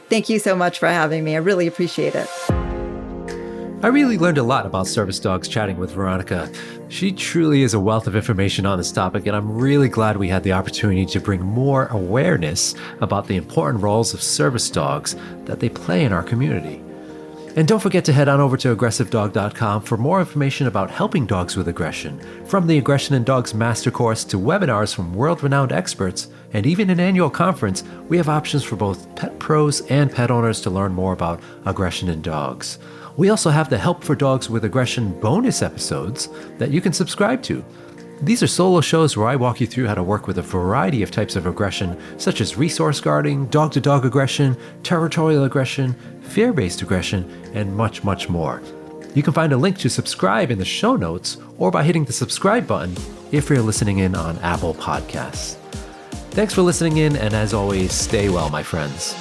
Thank you so much for having me. I really appreciate it. I really learned a lot about service dogs chatting with Veronica. She truly is a wealth of information on this topic, and I'm really glad we had the opportunity to bring more awareness about the important roles of service dogs that they play in our community. And don't forget to head on over to aggressivedog.com for more information about helping dogs with aggression, from the Aggression in Dogs Master Course to webinars from world-renowned experts, and even an annual conference. We have options for both pet pros and pet owners to learn more about aggression in dogs. We also have the Help for Dogs with Aggression bonus episodes that you can subscribe to. These are solo shows where I walk you through how to work with a variety of types of aggression, such as resource guarding, dog-to-dog aggression, territorial aggression, fear-based aggression, and much, much more. You can find a link to subscribe in the show notes or by hitting the subscribe button if you're listening in on Apple Podcasts. Thanks for listening in, and as always, stay well, my friends.